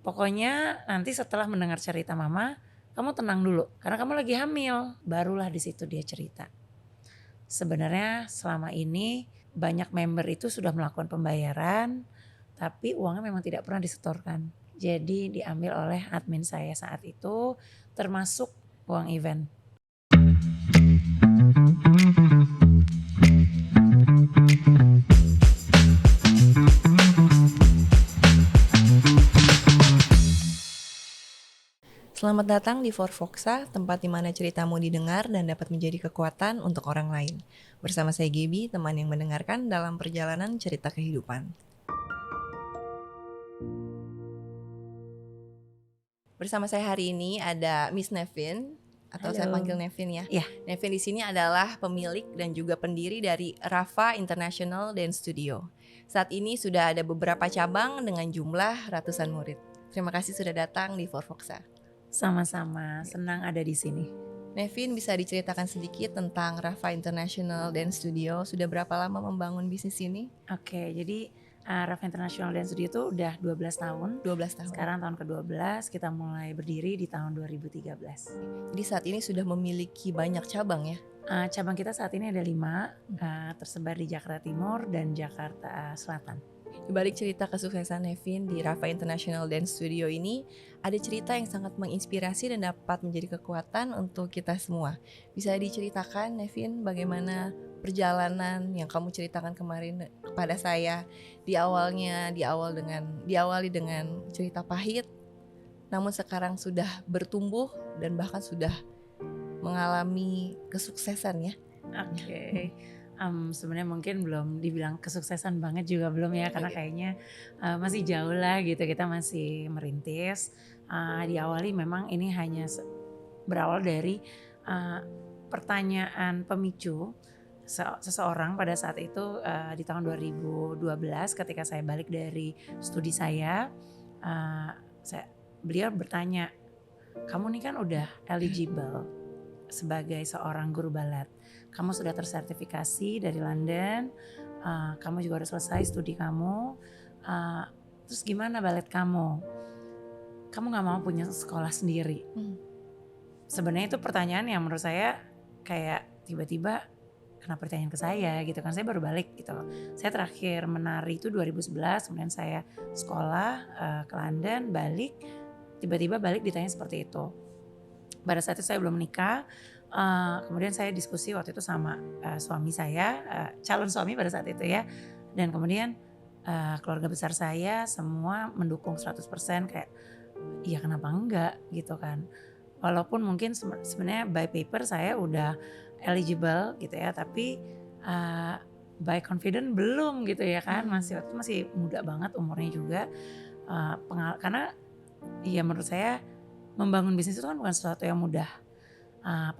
Pokoknya nanti setelah mendengar cerita mama, kamu tenang dulu karena kamu lagi hamil. Barulah di situ dia cerita. Sebenarnya selama ini banyak member itu sudah melakukan pembayaran, tapi uangnya memang tidak pernah disetorkan. Jadi diambil oleh admin saya saat itu, termasuk uang event. Selamat datang di Forfoxa, tempat di mana ceritamu didengar dan dapat menjadi kekuatan untuk orang lain. Bersama saya Gaby, teman yang mendengarkan dalam perjalanan cerita kehidupan. Bersama saya hari ini ada Miss Nevin, atau saya Halo. panggil Nevin ya. Iya. Nevin di sini adalah pemilik dan juga pendiri dari Rafa International Dance Studio. Saat ini sudah ada beberapa cabang dengan jumlah ratusan murid. Terima kasih sudah datang di Forfoxa. Sama-sama, senang ada di sini. Nevin, bisa diceritakan sedikit tentang Rafa International Dance Studio? Sudah berapa lama membangun bisnis ini? Oke, jadi Rafa International Dance Studio itu udah 12 tahun. 12 tahun. Sekarang tahun ke-12, kita mulai berdiri di tahun 2013. Jadi saat ini sudah memiliki banyak cabang ya? Cabang kita saat ini ada 5, tersebar di Jakarta Timur dan Jakarta Selatan. Di balik cerita kesuksesan Nevin di Rafa International Dance Studio ini, ada cerita yang sangat menginspirasi dan dapat menjadi kekuatan untuk kita semua. Bisa diceritakan Nevin bagaimana perjalanan yang kamu ceritakan kemarin kepada saya diawali dengan cerita pahit, namun sekarang sudah bertumbuh dan bahkan sudah mengalami kesuksesan ya. Oke. Sebenarnya mungkin belum dibilang kesuksesan banget juga belum ya, karena kayaknya masih jauh lah gitu, kita masih merintis. Diawali memang ini hanya berawal dari pertanyaan pemicu seseorang pada saat itu, di tahun 2012 ketika saya balik dari studi saya, beliau bertanya, kamu nih kan udah eligible sebagai seorang guru balet, kamu sudah tersertifikasi dari London, kamu juga udah selesai studi kamu, terus gimana balet kamu? Kamu gak mau punya sekolah sendiri? Sebenarnya itu pertanyaan yang menurut saya kayak tiba-tiba kenapa pertanyaan ke saya gitu kan, saya baru balik gitu loh. Saya terakhir menari itu 2011, kemudian saya sekolah ke London, balik, tiba-tiba balik ditanya seperti itu. Pada saat itu saya belum menikah, kemudian saya diskusi waktu itu sama suami saya, calon suami pada saat itu ya, dan kemudian keluarga besar saya semua mendukung 100%, kayak iya kenapa enggak gitu kan. Walaupun mungkin sebenarnya by paper saya udah eligible gitu ya, tapi by confident belum gitu ya kan, waktu itu masih muda banget umurnya juga, karena ya menurut saya membangun bisnis itu kan bukan sesuatu yang mudah,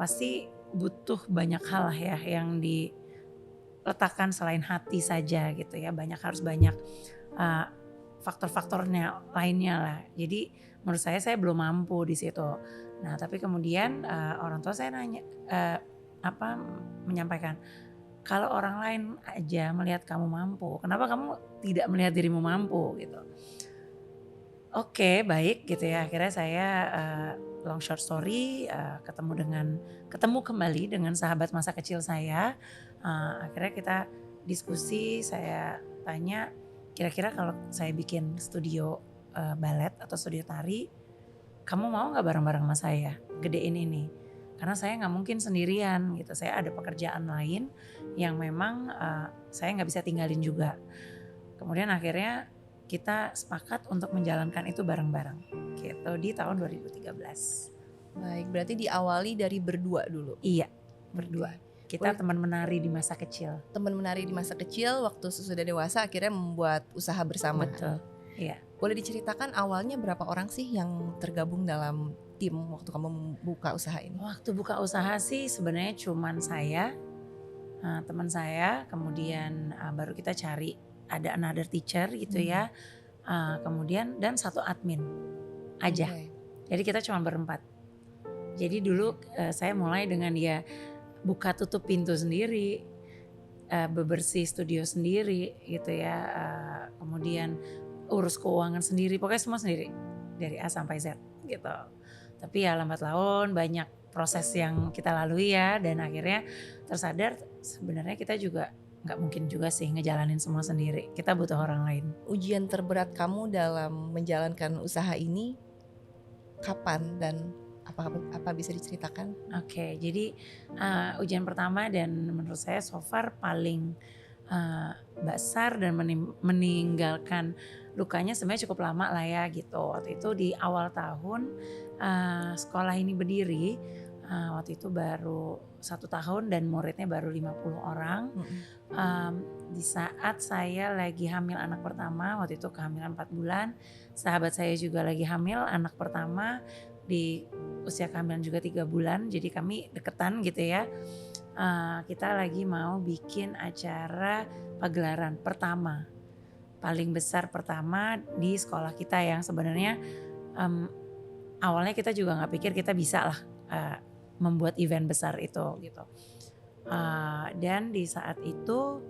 pasti butuh banyak hal lah ya yang diletakkan selain hati saja gitu ya, harus banyak faktor-faktornya lainnya lah. Jadi menurut saya belum mampu di situ. Nah tapi kemudian orang tua saya menyampaikan, kalau orang lain aja melihat kamu mampu, kenapa kamu tidak melihat dirimu mampu gitu. Oke, baik gitu ya. Akhirnya saya long short story, ketemu kembali dengan sahabat masa kecil saya. Akhirnya kita diskusi, saya tanya kira-kira kalau saya bikin studio balet atau studio tari, kamu mau nggak bareng-bareng sama saya gedein ini? Karena saya nggak mungkin sendirian gitu. Saya ada pekerjaan lain yang memang saya nggak bisa tinggalin juga. Kemudian akhirnya kita sepakat untuk menjalankan itu bareng-bareng gitu di tahun 2013. Baik, berarti diawali dari berdua dulu. Iya, berdua. Kita teman menari di masa kecil. Teman menari di masa kecil, waktu sudah dewasa akhirnya membuat usaha bersama. Betul. Iya. Boleh diceritakan awalnya berapa orang sih yang tergabung dalam tim waktu kamu membuka usaha ini? Waktu buka usaha sih sebenarnya cuman saya, teman saya, kemudian baru kita cari ada another teacher gitu ya, kemudian dan satu admin aja. Jadi kita cuma berempat. Jadi dulu saya mulai dengan dia buka tutup pintu sendiri, bebersih studio sendiri gitu ya, kemudian urus keuangan sendiri, pokoknya semua sendiri. dari A sampai Z gitu. Tapi ya lambat laun banyak proses yang kita lalui ya, dan akhirnya tersadar sebenarnya kita juga nggak mungkin juga sih ngejalanin semua sendiri. Kita butuh orang lain. Ujian terberat kamu dalam menjalankan usaha ini kapan dan apa bisa diceritakan? Oke, jadi ujian pertama dan menurut saya so far paling besar dan meninggalkan lukanya sebenarnya cukup lama lah ya gitu. Waktu itu di awal tahun sekolah ini berdiri, waktu itu baru 1 tahun dan muridnya baru 50 orang. Di saat saya lagi hamil anak pertama, waktu itu kehamilan 4 bulan, sahabat saya juga lagi hamil anak pertama di usia kehamilan juga 3 bulan, jadi kami deketan gitu ya. Kita lagi mau bikin acara pagelaran pertama, paling besar pertama di sekolah kita yang sebenarnya awalnya kita juga nggak pikir kita bisa lah membuat event besar itu gitu. Dan di saat itu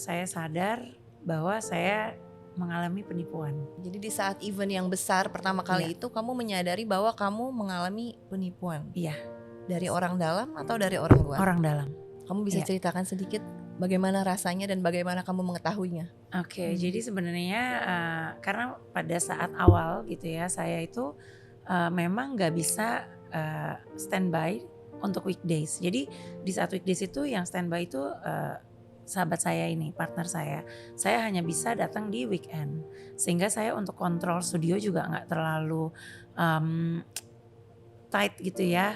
saya sadar bahwa saya mengalami penipuan. Jadi di saat event yang besar pertama kali Iya. itu kamu menyadari bahwa kamu mengalami penipuan. Iya. Dari orang dalam atau dari orang luar? Orang dalam. Kamu bisa Iya. ceritakan sedikit bagaimana rasanya dan bagaimana kamu mengetahuinya? Oke, jadi sebenarnya karena pada saat awal gitu ya, saya itu memang nggak bisa standby untuk weekdays. Jadi di saat weekdays itu yang standby itu sahabat saya ini, partner saya. Saya hanya bisa datang di weekend, sehingga saya untuk kontrol studio juga nggak terlalu tight gitu ya.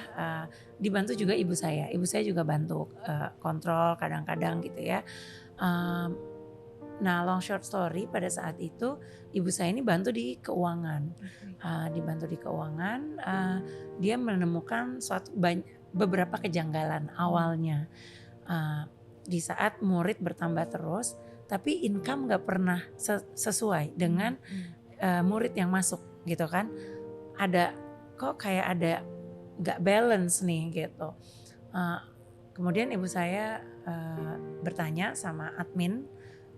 Dibantu juga ibu saya juga bantu kontrol kadang-kadang gitu ya. Nah, long short story, pada saat itu ibu saya ini bantu di keuangan. Dibantu di keuangan, dia menemukan beberapa kejanggalan awalnya. Di saat murid bertambah terus, tapi income nggak pernah sesuai dengan murid yang masuk gitu kan. Kok kayak ada nggak balance nih gitu. Kemudian ibu saya bertanya sama admin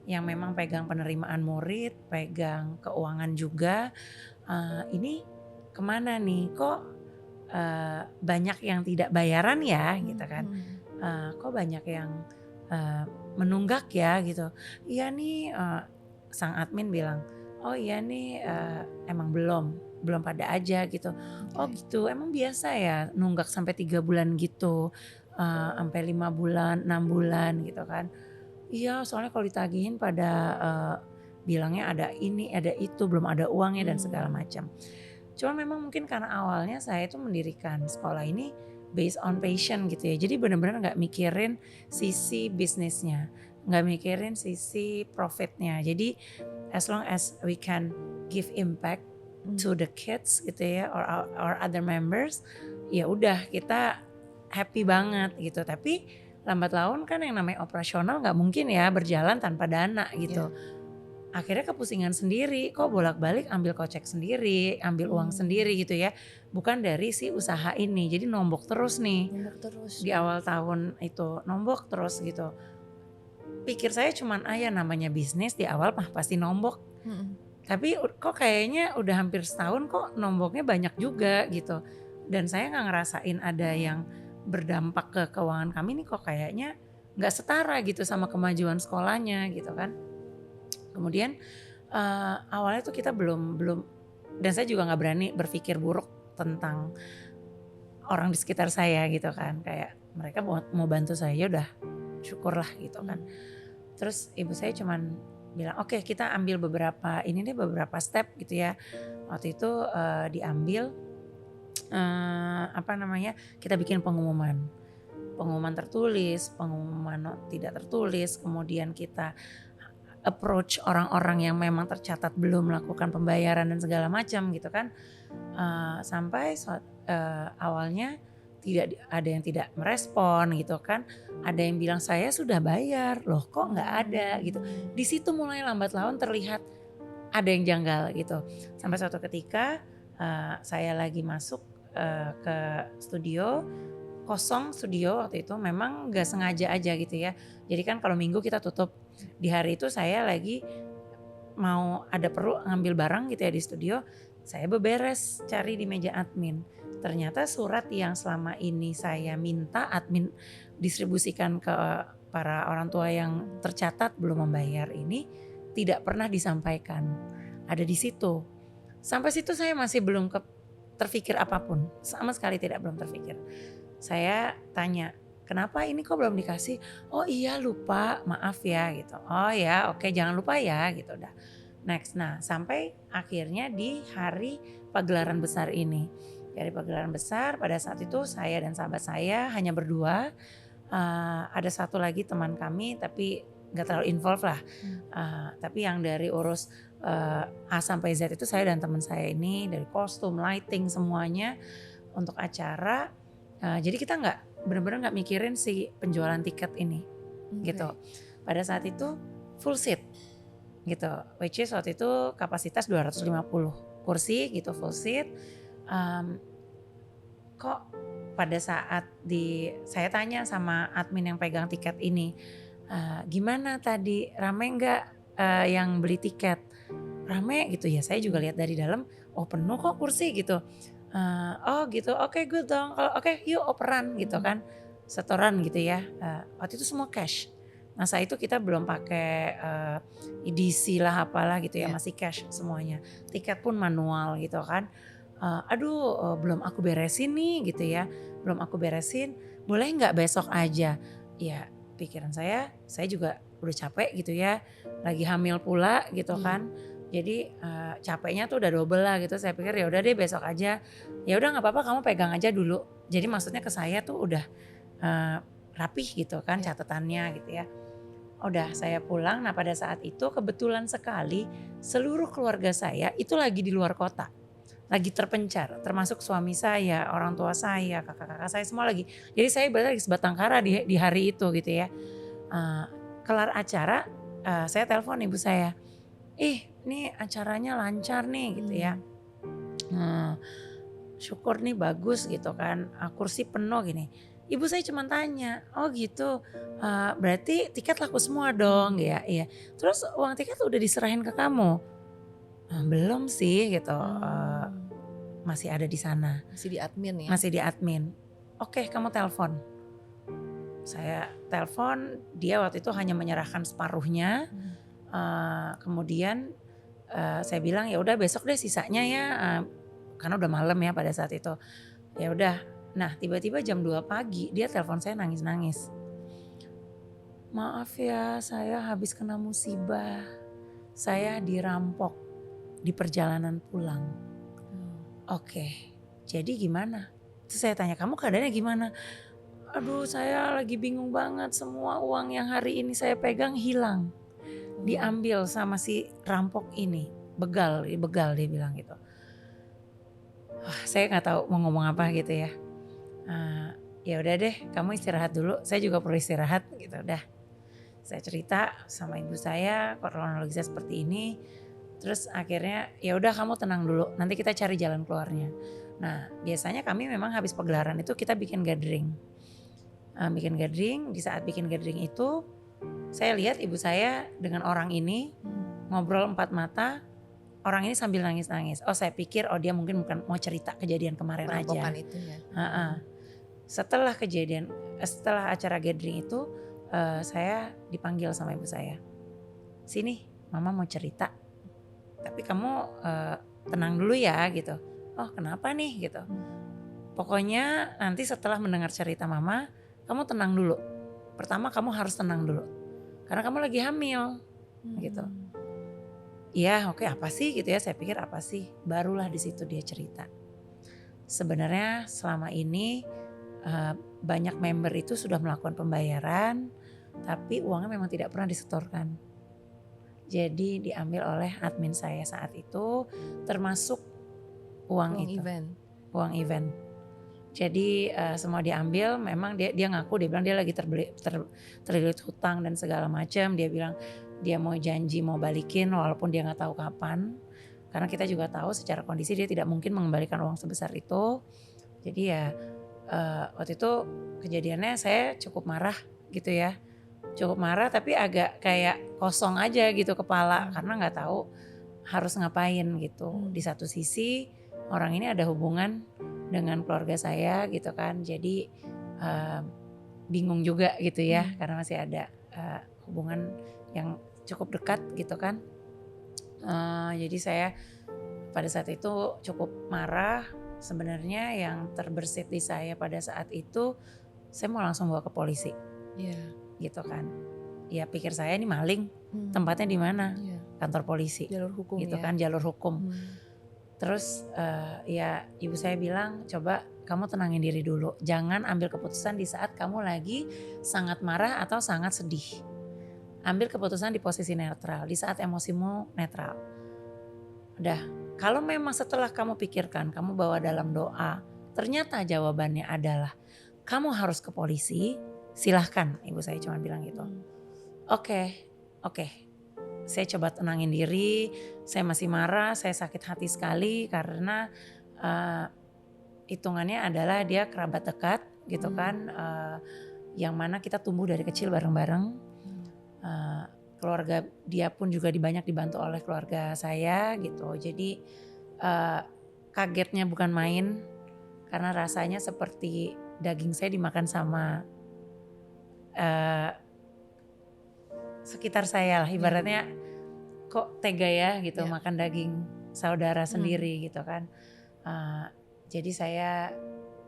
yang memang pegang penerimaan murid, pegang keuangan juga, ini kemana nih, kok banyak yang tidak bayaran ya gitu kan, kok banyak yang menunggak ya gitu. Iya nih, sang admin bilang, oh iya nih emang belum pada aja gitu. Oh gitu, emang biasa ya nunggak sampai 3 bulan gitu, sampai 5 bulan, 6 bulan gitu kan. Iya, soalnya kalau ditagihin pada bilangnya ada ini, ada itu, belum ada uangnya dan segala macam. Cuma memang mungkin karena awalnya saya itu mendirikan sekolah ini based on passion gitu ya. Jadi benar-benar nggak mikirin sisi bisnisnya, nggak mikirin sisi profitnya. Jadi as long as we can give impact to the kids gitu ya, or other members, ya udah kita happy banget gitu. Tapi lambat laun kan yang namanya operasional nggak mungkin ya berjalan tanpa dana gitu. Akhirnya kepusingan sendiri, kok bolak-balik ambil kocek sendiri, ambil uang sendiri gitu ya. Bukan dari si usaha ini, jadi nombok terus nih. Nombok terus. Di awal tahun itu nombok terus gitu. Pikir saya cuman ya namanya bisnis di awal mah pasti nombok. Tapi kok kayaknya udah hampir setahun kok nomboknya banyak juga gitu. Dan saya gak ngerasain ada yang berdampak ke keuangan kami nih, kok kayaknya gak setara gitu sama kemajuan sekolahnya gitu kan. Kemudian awalnya tuh kita belum, dan saya juga gak berani berpikir buruk tentang orang di sekitar saya gitu kan. Kayak mereka mau bantu saya udah syukurlah gitu kan. Terus ibu saya cuman bilang oke, kita ambil beberapa step gitu ya. Waktu itu diambil kita bikin pengumuman tertulis, pengumuman tidak tertulis, kemudian kita approach orang-orang yang memang tercatat belum melakukan pembayaran dan segala macam gitu kan. Sampai awalnya tidak ada yang tidak merespon gitu kan. Ada yang bilang saya sudah bayar, loh kok nggak ada gitu. Di situ mulai lambat laun terlihat ada yang janggal gitu. Sampai suatu ketika saya lagi masuk ke studio, kosong studio waktu itu, memang nggak sengaja aja gitu ya. Jadi kan kalau minggu kita tutup, di hari itu saya lagi mau ada perlu ngambil barang gitu ya di studio. Saya beberes cari di meja admin. Ternyata surat yang selama ini saya minta admin distribusikan ke para orang tua yang tercatat belum membayar ini tidak pernah disampaikan. Ada di situ. Sampai situ saya masih belum terfikir apapun. Sama sekali belum terfikir. Saya tanya, kenapa ini kok belum dikasih? Oh iya lupa, maaf ya gitu. Oh ya oke jangan lupa ya gitu udah. Next, nah sampai akhirnya di hari pagelaran besar ini. Dari pagelaran besar pada saat itu saya dan sahabat saya hanya berdua. Ada satu lagi teman kami tapi gak terlalu involve lah. Tapi yang dari urus A sampai Z itu saya dan teman saya ini. Dari kostum, lighting semuanya untuk acara. Jadi kita benar-benar gak mikirin si penjualan tiket ini gitu. Pada saat itu full seat gitu, which is waktu itu kapasitas 250 kursi gitu, full seat. Kok pada saat saya tanya sama admin yang pegang tiket ini, gimana tadi rame nggak yang beli tiket? Rame gitu ya, saya juga lihat dari dalam, oh penuh kok kursi gitu. Oh gitu, oke good dong, kalau oke yuk operan gitu kan, setoran gitu ya. Waktu itu semua cash. Masa itu kita belum pakai EDC lah apalah gitu ya, masih cash semuanya. Tiket pun manual gitu kan. Belum aku beresin nih gitu ya, belum aku beresin, boleh nggak besok aja? Ya pikiran saya juga udah capek gitu ya, lagi hamil pula gitu kan. Jadi capeknya tuh udah double lah gitu. Saya pikir ya udah deh besok aja. Ya udah nggak apa-apa kamu pegang aja dulu. Jadi maksudnya ke saya tuh udah rapih gitu kan catatannya gitu ya. Udah saya pulang. Nah pada saat itu kebetulan sekali seluruh keluarga saya itu lagi di luar kota. Lagi terpencar, termasuk suami saya, orang tua saya, kakak-kakak saya semua lagi. Jadi saya berarti lagi sebatang kara di hari itu gitu ya. Kelar acara saya telepon ibu saya. Nih acaranya lancar nih gitu ya. Syukur nih bagus gitu kan, kursi penuh gini. Ibu saya cuma tanya, oh gitu, berarti tiket laku semua dong ya. Iya. Terus uang tiket udah diserahin ke kamu? Belum sih gitu, masih ada di sana. Masih di admin ya? Masih di admin. Oke kamu telepon. Saya telepon, dia waktu itu hanya menyerahkan separuhnya. Kemudian saya bilang ya udah besok deh sisanya ya, karena udah malam ya pada saat itu. Ya udah. Nah tiba-tiba jam 2 pagi dia telepon saya nangis-nangis. Maaf ya saya habis kena musibah. Saya dirampok di perjalanan pulang. Oke, jadi gimana? Terus saya tanya kamu keadaannya gimana? Aduh saya lagi bingung banget, semua uang yang hari ini saya pegang hilang. Diambil sama si rampok ini. Begal dia bilang gitu. Saya gak tahu mau ngomong apa gitu ya. Ya udah deh kamu istirahat dulu, saya juga perlu istirahat gitu udah. Saya cerita sama ibu saya kronologi saya seperti ini. Terus akhirnya ya udah kamu tenang dulu, nanti kita cari jalan keluarnya. Nah biasanya kami memang habis pagelaran itu kita bikin gathering. Di saat bikin gathering itu saya lihat ibu saya dengan orang ini ngobrol empat mata. Orang ini sambil nangis-nangis. Oh saya pikir dia mungkin bukan mau cerita kejadian kemarin aja. Itu ya. Setelah acara gathering itu saya dipanggil sama ibu saya. Sini mama mau cerita. Tapi kamu tenang dulu ya gitu. Oh kenapa nih gitu. Pokoknya nanti setelah mendengar cerita mama, kamu tenang dulu. Pertama kamu harus tenang dulu. Karena kamu lagi hamil gitu. Iya oke apa sih gitu ya, saya pikir apa sih. Barulah di situ dia cerita. Sebenarnya selama ini banyak member itu sudah melakukan pembayaran. Tapi uangnya memang tidak pernah disetorkan. Jadi diambil oleh admin saya saat itu termasuk uang itu. Uang event. Jadi semua diambil, memang dia ngaku, dia bilang dia lagi terlilit hutang dan segala macam. Dia bilang dia mau janji mau balikin walaupun dia nggak tahu kapan. Karena kita juga tahu secara kondisi dia tidak mungkin mengembalikan uang sebesar itu. Jadi ya waktu itu kejadiannya saya cukup marah gitu ya. Cukup marah tapi agak kayak kosong aja gitu kepala karena nggak tahu harus ngapain gitu. Di satu sisi orang ini ada hubungan dengan keluarga saya gitu kan, jadi bingung juga gitu ya, karena masih ada hubungan yang cukup dekat gitu kan. Jadi saya pada saat itu cukup marah. Sebenarnya yang terbersit di saya pada saat itu, saya mau langsung bawa ke polisi, gitu kan. Ya pikir saya ini maling, tempatnya di mana? Kantor polisi, Jalur hukum gitu ya. kan, jalur hukum. Terus ya ibu saya bilang, coba kamu tenangin diri dulu, jangan ambil keputusan di saat kamu lagi sangat marah atau sangat sedih. Ambil keputusan di posisi netral, di saat emosimu netral. Udah, kalau memang setelah kamu pikirkan, kamu bawa dalam doa, ternyata jawabannya adalah kamu harus ke polisi, silahkan, ibu saya cuma bilang gitu. Oke. Saya coba tenangin diri, saya masih marah, saya sakit hati sekali karena hitungannya adalah dia kerabat dekat gitu kan, yang mana kita tumbuh dari kecil bareng-bareng. Keluarga dia pun juga banyak dibantu oleh keluarga saya gitu. Jadi kagetnya bukan main karena rasanya seperti daging saya dimakan sama sekitar saya lah, ibaratnya kok tega ya gitu makan daging saudara sendiri gitu kan. Jadi saya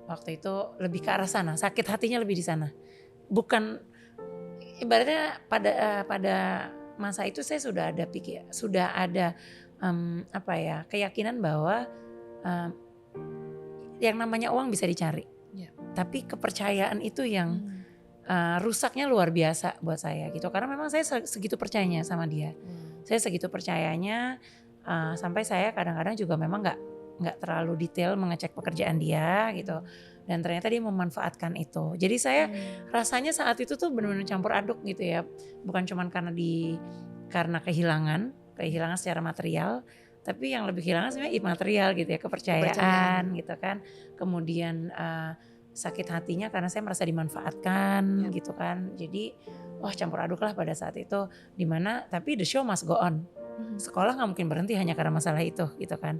waktu itu lebih ke arah sana, sakit hatinya lebih di sana. Bukan ibaratnya pada masa itu saya sudah ada keyakinan bahwa yang namanya uang bisa dicari. Tapi kepercayaan itu yang rusaknya luar biasa buat saya gitu, karena memang saya segitu percayanya sama dia. Saya segitu percayanya sampai saya kadang-kadang juga memang nggak terlalu detail mengecek pekerjaan dia gitu, dan ternyata dia memanfaatkan itu. Jadi saya rasanya saat itu tuh benar-benar campur aduk gitu ya, bukan cuman karena kehilangan secara material, tapi yang lebih kehilangan sebenarnya imaterial gitu ya, kepercayaan gitu kan. Kemudian sakit hatinya karena saya merasa dimanfaatkan gitu kan. Jadi campur aduk lah pada saat itu, dimana tapi the show must go on. Sekolah nggak mungkin berhenti hanya karena masalah itu gitu kan.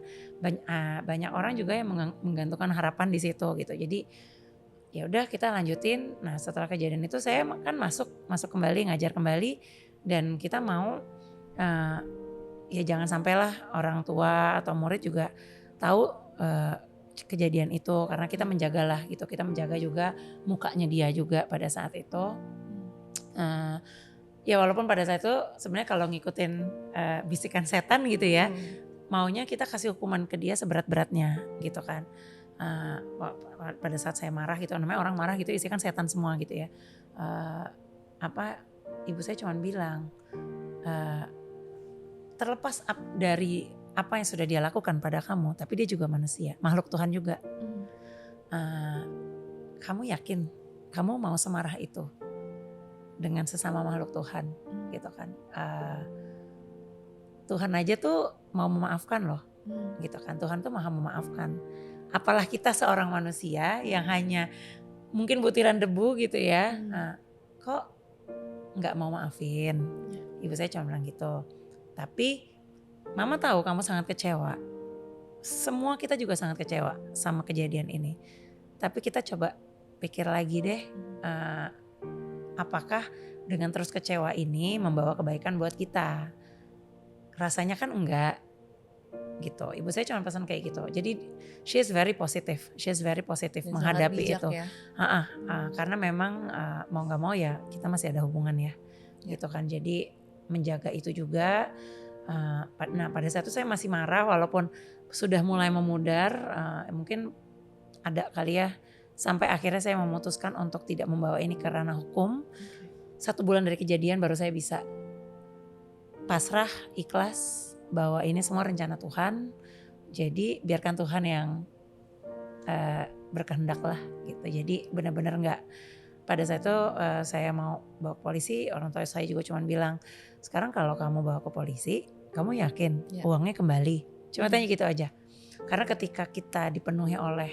Banyak orang juga yang menggantungkan harapan di situ gitu. Jadi ya udah kita lanjutin. Nah setelah kejadian itu saya kan masuk kembali, ngajar kembali, dan kita mau ya jangan sampailah orang tua atau murid juga tahu kejadian itu, karena kita menjagalah gitu, kita menjaga juga mukanya dia juga pada saat itu. Ya walaupun pada saat itu sebenarnya kalau ngikutin bisikan setan gitu ya, maunya kita kasih hukuman ke dia seberat-beratnya gitu kan. Pada saat saya marah gitu, namanya orang marah gitu isi kan setan semua gitu ya. Ibu saya cuma bilang terlepas dari apa yang sudah dia lakukan pada kamu, tapi dia juga manusia, makhluk Tuhan juga. Kamu yakin kamu mau semarah itu dengan sesama makhluk Tuhan gitu kan? Tuhan aja tuh mau memaafkan loh, gitu kan? Tuhan tuh maha memaafkan. Apalah kita seorang manusia yang hanya mungkin butiran debu gitu ya, kok nggak mau maafin? Ibu saya cuma bilang gitu. Tapi Mama tahu kamu sangat kecewa. Semua kita juga sangat kecewa sama kejadian ini. Tapi kita coba pikir lagi deh, apakah dengan terus kecewa ini membawa kebaikan buat kita? Rasanya kan enggak gitu. Ibu saya cuma pesan kayak gitu. Jadi she is very positive menghadapi itu. Ya. Karena memang mau nggak mau ya kita masih ada hubungan ya, gitu kan. Jadi menjaga itu juga. Nah pada saat itu saya masih marah, walaupun sudah mulai memudar, mungkin ada kali ya, sampai akhirnya saya memutuskan untuk tidak membawa ini ke ranah hukum. 1 bulan dari kejadian baru saya bisa pasrah, ikhlas bahwa ini semua rencana Tuhan. Jadi biarkan Tuhan yang berkehendak lah gitu. Jadi benar-benar nggak, pada saat itu saya mau bawa ke polisi, orang tua saya juga cuma bilang, sekarang kalau kamu bawa ke polisi, kamu yakin uangnya kembali? Cuma tanya gitu aja. Karena ketika kita dipenuhi oleh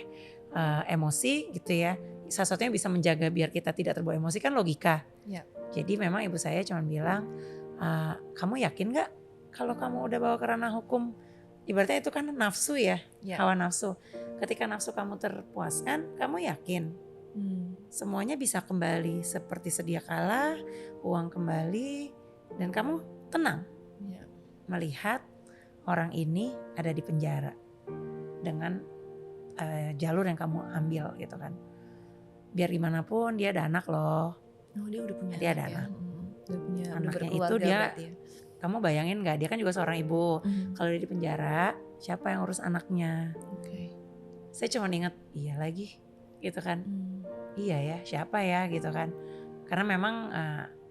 emosi gitu ya, sesuatu yang bisa menjaga biar kita tidak terbawa emosi kan logika. Jadi memang ibu saya cuma bilang, kamu yakin gak kalau kamu udah bawa ke ranah hukum, ibaratnya itu kan nafsu ya, Ya. hawa nafsu. Ketika nafsu kamu terpuaskan, kamu yakin semuanya bisa kembali seperti sedia kala, uang kembali, dan kamu tenang Ya. melihat orang ini ada di penjara dengan jalur yang kamu ambil gitu kan. Biar gimana pun dia ada anak loh. Oh, dia udah punya Dia anak ada ya. anak. Udah Anaknya itu berkeluarga dia, berarti ya. kamu bayangin gak, dia kan juga seorang ibu. Mhm. Kalau dia di penjara, siapa yang urus anaknya? Oke. Saya cuma ingat, iya lagi gitu kan. Iya ya, siapa ya gitu kan. Karena memang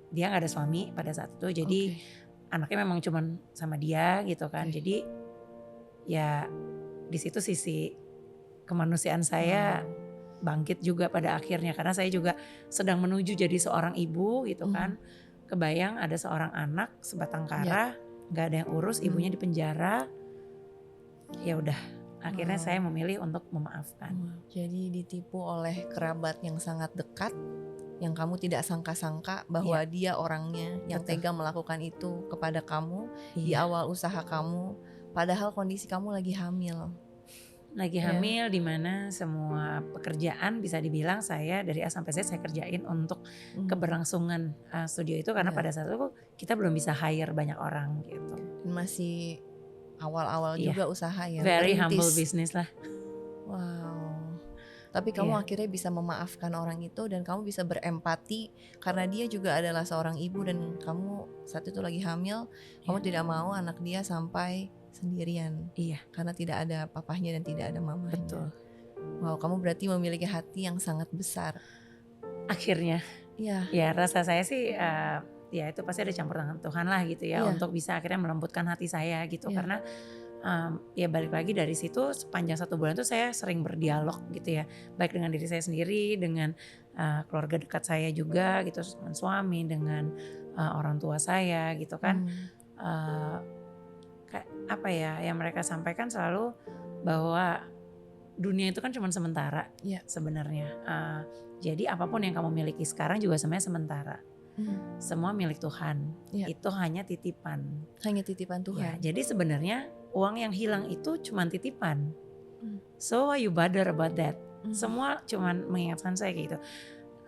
dia gak ada suami pada saat itu. Jadi anaknya memang cuman sama dia gitu kan. Oke. Jadi ya di situ sisi kemanusiaan saya bangkit juga pada akhirnya, karena saya juga sedang menuju jadi seorang ibu gitu kan. Kebayang ada seorang anak sebatang kara, nggak ada yang urus, ibunya di penjara. Ya udah, akhirnya saya memilih untuk memaafkan. Jadi ditipu oleh kerabat yang sangat dekat, yang kamu tidak sangka-sangka bahwa dia orangnya yang tega melakukan itu kepada kamu di awal usaha kamu, padahal kondisi kamu lagi hamil. Lagi hamil, di mana semua pekerjaan bisa dibilang saya dari A sampai Z saya kerjain untuk keberlangsungan studio itu, karena pada saat itu kita belum bisa hire banyak orang gitu. Masih awal-awal juga usaha ya. Very humble business lah. Wow. Tapi kamu akhirnya bisa memaafkan orang itu dan kamu bisa berempati karena dia juga adalah seorang ibu dan kamu saat itu lagi hamil, kamu tidak mau anak dia sampai sendirian. Karena tidak ada papahnya dan tidak ada mamahnya. Betul. Wow, kamu berarti memiliki hati yang sangat besar. Akhirnya. Ya rasa saya sih ya itu pasti ada campur tangan Tuhan lah gitu ya, untuk bisa akhirnya melembutkan hati saya gitu. Karena ya balik lagi dari situ sepanjang 1 bulan itu saya sering berdialog gitu ya, baik dengan diri saya sendiri, dengan keluarga dekat saya juga gitu, dengan suami, dengan orang tua saya gitu kan. Kayak apa ya, yang mereka sampaikan selalu bahwa dunia itu kan cuma sementara sebenarnya. Jadi apapun yang kamu miliki sekarang juga sebenarnya sementara. Semua milik Tuhan. Itu hanya titipan. Hanya titipan Tuhan. Ya, jadi sebenarnya uang yang hilang itu cuma titipan. So why you bother about that? Semua cuma mengingatkan saya kayak gitu.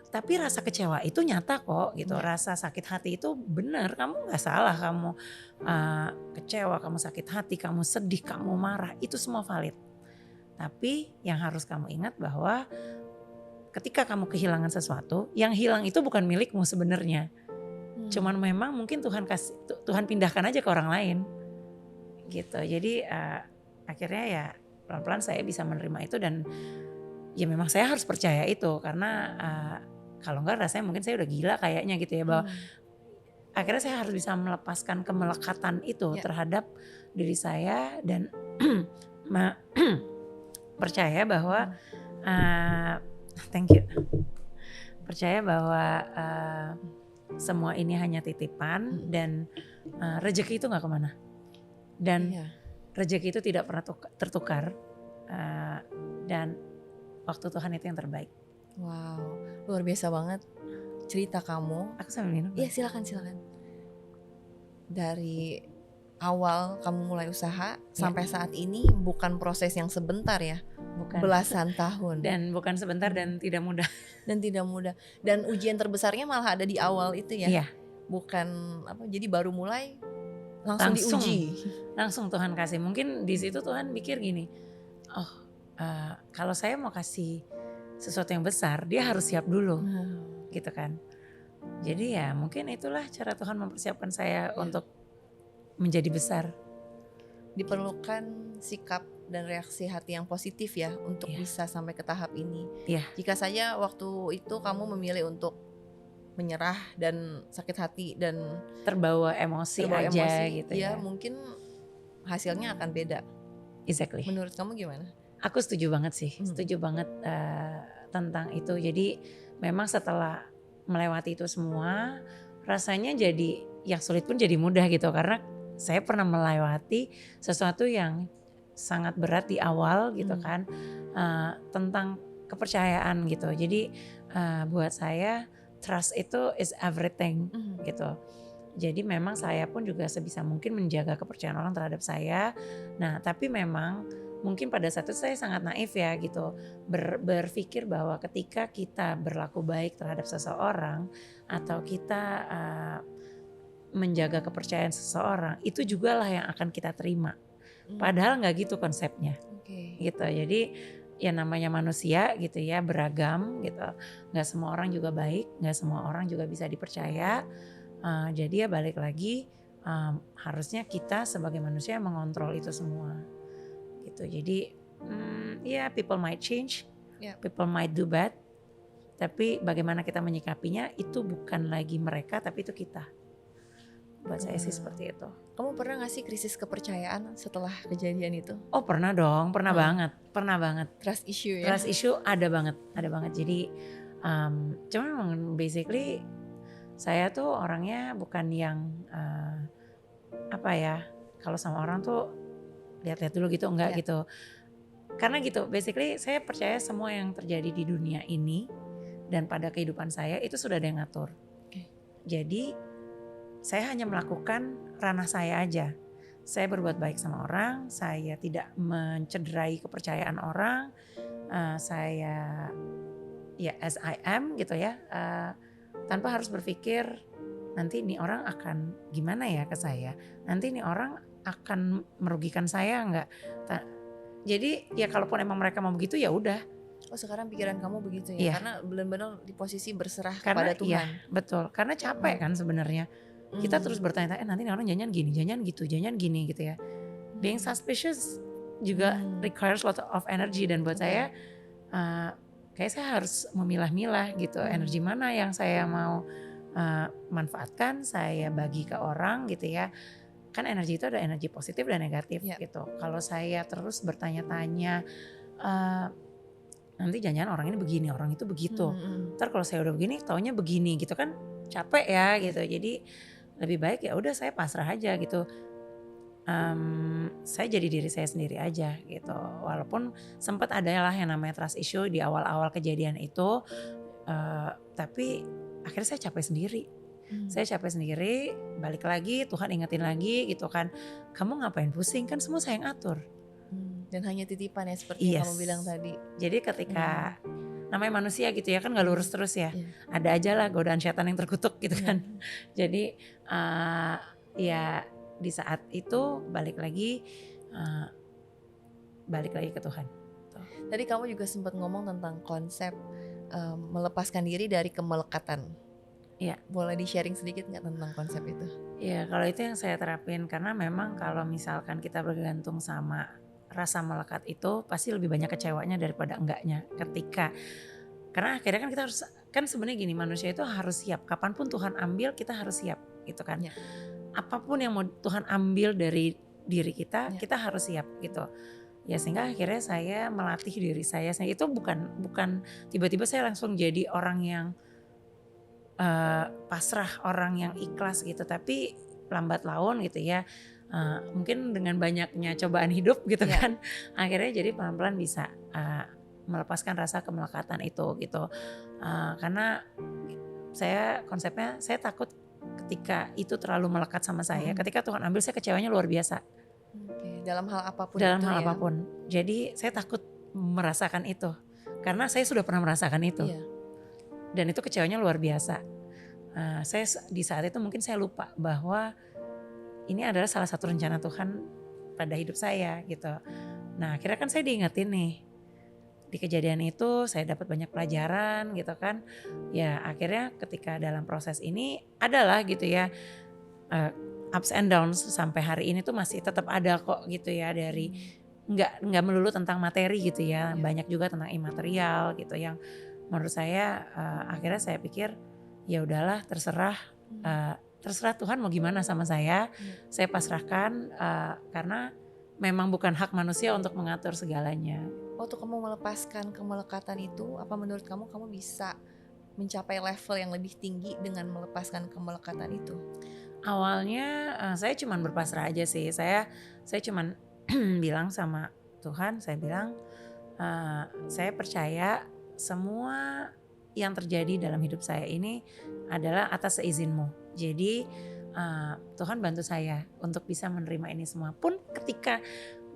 Tapi rasa kecewa itu nyata kok gitu. Rasa sakit hati itu benar. Kamu gak salah, kamu kecewa, kamu sakit hati, kamu sedih, kamu marah. Itu semua valid. Tapi yang harus kamu ingat bahwa ketika kamu kehilangan sesuatu, yang hilang itu bukan milikmu sebenarnya. Cuman memang mungkin Tuhan pindahkan aja ke orang lain. Gitu. Jadi akhirnya ya pelan-pelan saya bisa menerima itu, dan ya memang saya harus percaya itu, karena kalau enggak rasanya mungkin saya udah gila kayaknya gitu ya, bahwa akhirnya saya harus bisa melepaskan kemelekatan itu terhadap diri saya dan percaya bahwa thank you, percaya bahwa semua ini hanya titipan dan rezeki itu nggak kemana, dan rezeki itu tidak pernah tertukar, dan waktu Tuhan itu yang terbaik. Wow, luar biasa banget cerita kamu. Aku sambil minum. Iya, silakan. Dari awal kamu mulai usaha sampai saat ini bukan proses yang sebentar ya, belasan tahun. Dan bukan sebentar dan tidak mudah. Dan ujian terbesarnya malah ada di awal itu ya. Iya. Bukan jadi baru mulai langsung diuji. Langsung Tuhan kasih. Mungkin di situ Tuhan mikir gini, kalau saya mau kasih sesuatu yang besar, dia harus siap dulu, gitu kan. Jadi ya mungkin itulah cara Tuhan mempersiapkan saya untuk menjadi besar. Diperlukan sikap dan reaksi hati yang positif ya untuk bisa sampai ke tahap ini. Jika saja waktu itu kamu memilih untuk menyerah dan sakit hati dan terbawa emosi gitu ya, mungkin hasilnya akan beda. Exactly. Menurut kamu gimana? Aku setuju banget sih, setuju banget tentang itu. Jadi memang setelah melewati itu semua, rasanya jadi yang sulit pun jadi mudah gitu, karena saya pernah melewati sesuatu yang sangat berat di awal gitu kan, tentang kepercayaan gitu. Jadi buat saya trust itu is everything gitu. Jadi memang saya pun juga sebisa mungkin menjaga kepercayaan orang terhadap saya. Nah, tapi memang mungkin pada saat itu saya sangat naif ya gitu. Berpikir bahwa ketika kita berlaku baik terhadap seseorang atau kita menjaga kepercayaan seseorang, itu juga lah yang akan kita terima. Padahal nggak gitu konsepnya. Oke. Gitu. Jadi ya namanya manusia gitu ya, beragam gitu. Nggak semua orang juga baik, nggak semua orang juga bisa dipercaya. Jadi ya balik lagi, harusnya kita sebagai manusia mengontrol itu semua gitu. Jadi ya people might change, Yap. people might do bad, tapi bagaimana kita menyikapinya itu bukan lagi mereka, tapi itu kita. Buat saya sih seperti itu. Kamu pernah gak sih krisis kepercayaan setelah kejadian itu? Oh pernah dong, pernah banget. Trust issue ya? Trust issue ada banget. Jadi cuma memang basically saya tuh orangnya bukan yang apa ya, kalau sama orang tuh lihat-lihat dulu gitu, enggak gitu. Karena gitu, basically saya percaya semua yang terjadi di dunia ini dan pada kehidupan saya itu sudah ada yang ngatur. Jadi saya hanya melakukan ranah saya aja. Saya berbuat baik sama orang, saya tidak mencederai kepercayaan orang, saya ya as I am gitu ya, tanpa harus berpikir nanti ini orang akan gimana ya ke saya, nanti ini orang akan merugikan saya enggak. Jadi ya kalaupun emang mereka mau begitu ya udah. Oh sekarang pikiran kamu begitu ya? Iya. Karena benar-benar di posisi berserah Karena kepada Tuhan. iya betul, karena capek kan sebenarnya. Kita terus bertanya-tanya nanti orang jangan gini, jangan gitu, jangan gini gitu ya. Being suspicious juga requires lot of energy dan buat saya kayak saya harus memilah-milah gitu. Energi mana yang saya mau manfaatkan, saya bagi ke orang gitu ya. Kan energi itu ada energi positif dan negatif gitu. Kalau saya terus bertanya-tanya nanti jangan orang ini begini, orang itu begitu. Ntar kalau saya udah begini, taunya begini gitu kan capek ya gitu. Jadi lebih baik ya udah saya pasrah aja gitu. Saya jadi diri saya sendiri aja gitu. Walaupun sempat adalah yang namanya trust issue di awal-awal kejadian itu, tapi akhirnya saya capek sendiri. Saya capek sendiri, balik lagi Tuhan ingetin lagi gitu kan. Kamu ngapain pusing, kan semua saya yang atur. Dan hanya titipan ya seperti yang kamu bilang tadi. Jadi ketika namanya manusia gitu ya kan gak lurus terus ya. Ada aja lah godaan setan yang terkutuk gitu kan. Jadi ya di saat itu balik lagi ke Tuhan. Tadi kamu juga sempat ngomong tentang konsep melepaskan diri dari kemelekatan. Iya. Boleh di-sharing sedikit gak tentang konsep itu? Iya kalau itu yang saya terapin karena memang kalau misalkan kita bergantung sama rasa melekat itu pasti lebih banyak kecewanya daripada enggaknya karena akhirnya kan kita harus, kan sebenarnya gini, manusia itu harus siap kapanpun Tuhan ambil kita harus siap gitu kan. Apapun yang mau Tuhan ambil dari diri kita, kita harus siap gitu. Ya sehingga akhirnya saya melatih diri saya itu bukan tiba-tiba saya langsung jadi orang yang pasrah, orang yang ikhlas gitu, tapi lambat laun gitu ya. Mungkin dengan banyaknya cobaan hidup gitu kan, akhirnya jadi pelan-pelan bisa melepaskan rasa kemelekatan itu gitu. Karena konsepnya saya takut ketika itu terlalu melekat sama saya. Ketika Tuhan ambil saya kecewanya luar biasa. Dalam hal apapun dalam hal apapun. Jadi saya takut merasakan itu karena saya sudah pernah merasakan itu. Dan itu kecewanya luar biasa. Saya di saat itu mungkin saya lupa bahwa ini adalah salah satu rencana Tuhan pada hidup saya gitu. Nah akhirnya kan saya diingetin nih. Di kejadian itu saya dapat banyak pelajaran gitu kan. Ya akhirnya ketika dalam proses ini adalah gitu ya. Ups and downs sampai hari ini tuh masih tetap ada kok gitu ya. Dari nggak melulu tentang materi gitu ya. Banyak juga tentang imaterial gitu yang menurut saya akhirnya saya pikir ya udahlah terserah Tuhan mau gimana sama saya pasrahkan karena memang bukan hak manusia untuk mengatur segalanya. Waktu kamu melepaskan kemelekatan itu, apa menurut kamu bisa mencapai level yang lebih tinggi dengan melepaskan kemelekatan itu? Awalnya saya cuman berpasrah aja sih, saya cuman bilang sama Tuhan, saya bilang saya percaya semua yang terjadi dalam hidup saya ini adalah atas seizin-Mu. Jadi Tuhan bantu saya untuk bisa menerima ini semua. Pun ketika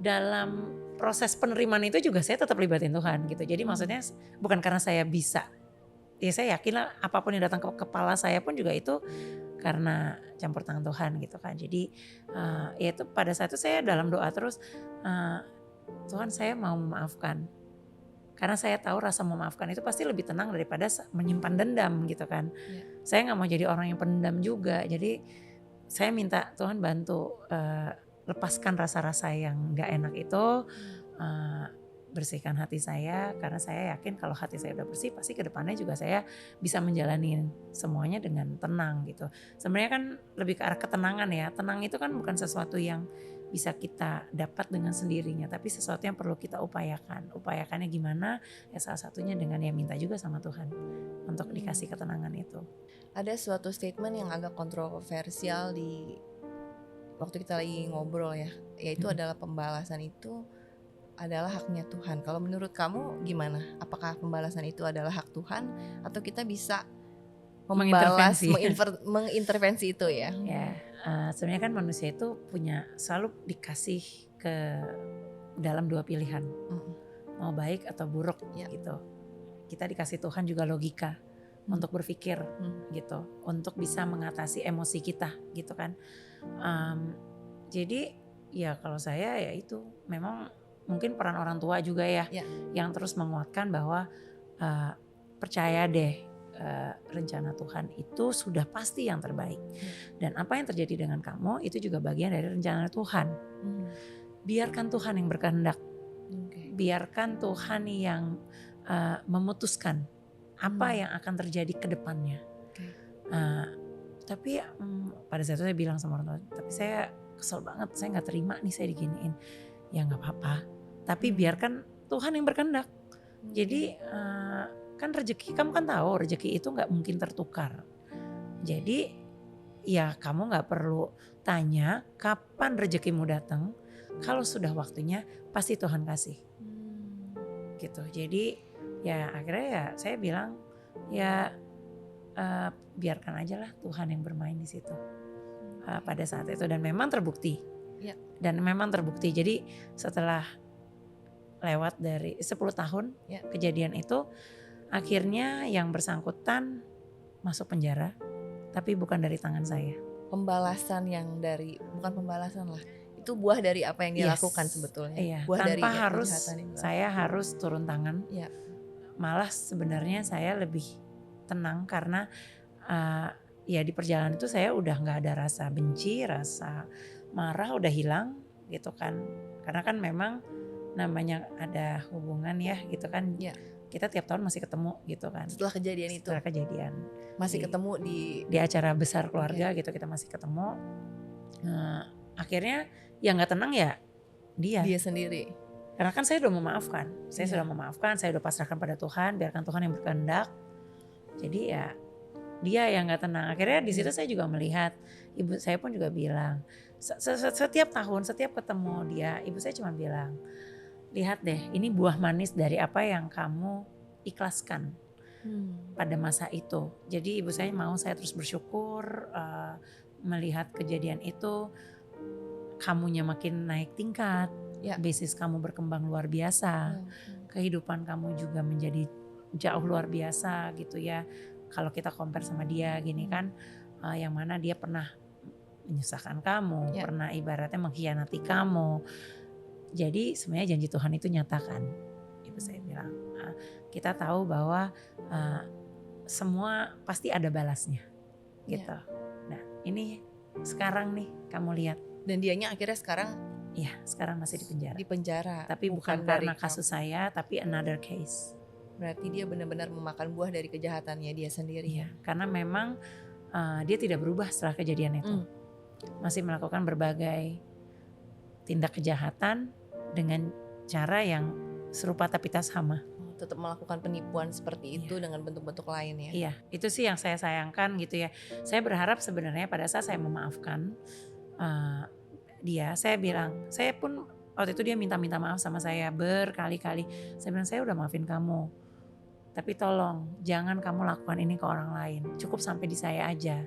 dalam proses penerimaan itu juga saya tetap libatin Tuhan gitu. Jadi maksudnya bukan karena saya bisa, ya saya yakin lah apapun yang datang ke kepala saya pun juga itu karena campur tangan Tuhan gitu kan. Jadi ya itu pada saat itu saya dalam doa terus, Tuhan saya mau memaafkan. Karena saya tahu rasa memaafkan itu pasti lebih tenang daripada menyimpan dendam gitu kan. Saya gak mau jadi orang yang pendendam juga. Jadi saya minta Tuhan bantu lepaskan rasa-rasa yang gak enak itu. Bersihkan hati saya, karena saya yakin kalau hati saya udah bersih pasti ke depannya juga saya bisa menjalani semuanya dengan tenang gitu. Sebenarnya kan lebih ke arah ketenangan ya. Tenang itu kan bukan sesuatu yang bisa kita dapat dengan sendirinya, tapi sesuatu yang perlu kita upayakan. Upayakannya gimana? Ya salah satunya dengan ya minta juga sama Tuhan untuk dikasih ketenangan itu. Ada suatu statement yang agak kontroversial di waktu kita lagi ngobrol ya, yaitu adalah pembalasan itu adalah haknya Tuhan. Kalau menurut kamu gimana? Apakah pembalasan itu adalah hak Tuhan atau kita bisa membalas, mengintervensi itu ya? Ya, sebenarnya kan manusia itu selalu dikasih ke dalam dua pilihan, mau baik atau buruk gitu. Kita dikasih Tuhan juga logika untuk berpikir gitu, untuk bisa mengatasi emosi kita gitu kan. Jadi ya kalau saya ya itu memang mungkin peran orang tua juga ya yang terus menguatkan bahwa percaya deh, rencana Tuhan itu sudah pasti yang terbaik. Dan apa yang terjadi dengan kamu itu juga bagian dari rencana Tuhan. Biarkan Tuhan yang berkehendak. Biarkan Tuhan yang memutuskan apa yang akan terjadi ke depannya. Tapi pada saat itu saya bilang sama orang tua, tapi saya kesel banget, saya gak terima nih saya diginiin. Ya gak apa-apa, tapi biarkan Tuhan yang berkehendak. Jadi kan rezeki, kamu kan tahu rezeki itu gak mungkin tertukar. Jadi ya kamu gak perlu tanya kapan rezekimu datang. Kalau sudah waktunya pasti Tuhan kasih. Gitu. Jadi ya akhirnya ya saya bilang ya biarkan aja lah Tuhan yang bermain di situ pada saat itu, dan memang terbukti. Dan memang terbukti. Jadi setelah lewat dari 10 tahun kejadian itu, akhirnya yang bersangkutan masuk penjara, tapi bukan dari tangan saya. Pembalasan yang dari, bukan pembalasan lah, itu buah dari apa yang dia lakukan sebetulnya. Iya, buah tanpa dari harus saya harus turun tangan. Malah sebenarnya saya lebih tenang karena ya di perjalanan itu saya udah gak ada rasa benci, rasa marah udah hilang gitu kan. Karena kan memang namanya ada hubungan ya gitu kan. Kita tiap tahun masih ketemu gitu kan. Setelah kejadian itu? Setelah kejadian. Masih ketemu di acara besar keluarga gitu, kita masih ketemu. Akhirnya yang gak tenang ya dia sendiri. Karena kan saya sudah memaafkan. Saya sudah memaafkan, saya sudah pasrahkan pada Tuhan, biarkan Tuhan yang berkehendak. Jadi ya dia yang gak tenang. Akhirnya di situ saya juga melihat, ibu saya pun juga bilang, setiap tahun, setiap ketemu dia, ibu saya cuma bilang, lihat deh ini buah manis dari apa yang kamu ikhlaskan pada masa itu. Jadi ibu saya mau saya terus bersyukur melihat kejadian itu, kamunya makin naik tingkat, bisnis kamu berkembang luar biasa, kehidupan kamu juga menjadi jauh luar biasa gitu ya. Kalau kita compare sama dia gini kan, yang mana dia pernah menyusahkan kamu, pernah ibaratnya mengkhianati kamu. Jadi sebenarnya janji Tuhan itu nyatakan. Ibu saya bilang, kita tahu bahwa semua pasti ada balasnya gitu. Nah ini sekarang nih kamu lihat. Dan dianya akhirnya sekarang? Iya, sekarang masih di penjara. Di penjara. Tapi bukan karena kasus saya, tapi another case. Berarti dia benar-benar memakan buah dari kejahatannya dia sendiri. Iya, karena memang dia tidak berubah setelah kejadian itu. Masih melakukan berbagai tindak kejahatan dengan cara yang serupa tapi tak sama. Tetap melakukan penipuan seperti itu dengan bentuk-bentuk lain ya. Iya, itu sih yang saya sayangkan gitu ya. Saya berharap sebenarnya pada saat saya memaafkan dia, saya bilang, saya pun waktu itu dia minta maaf sama saya berkali-kali. Saya bilang, saya udah maafin kamu, tapi tolong jangan kamu lakukan ini ke orang lain, cukup sampai di saya aja.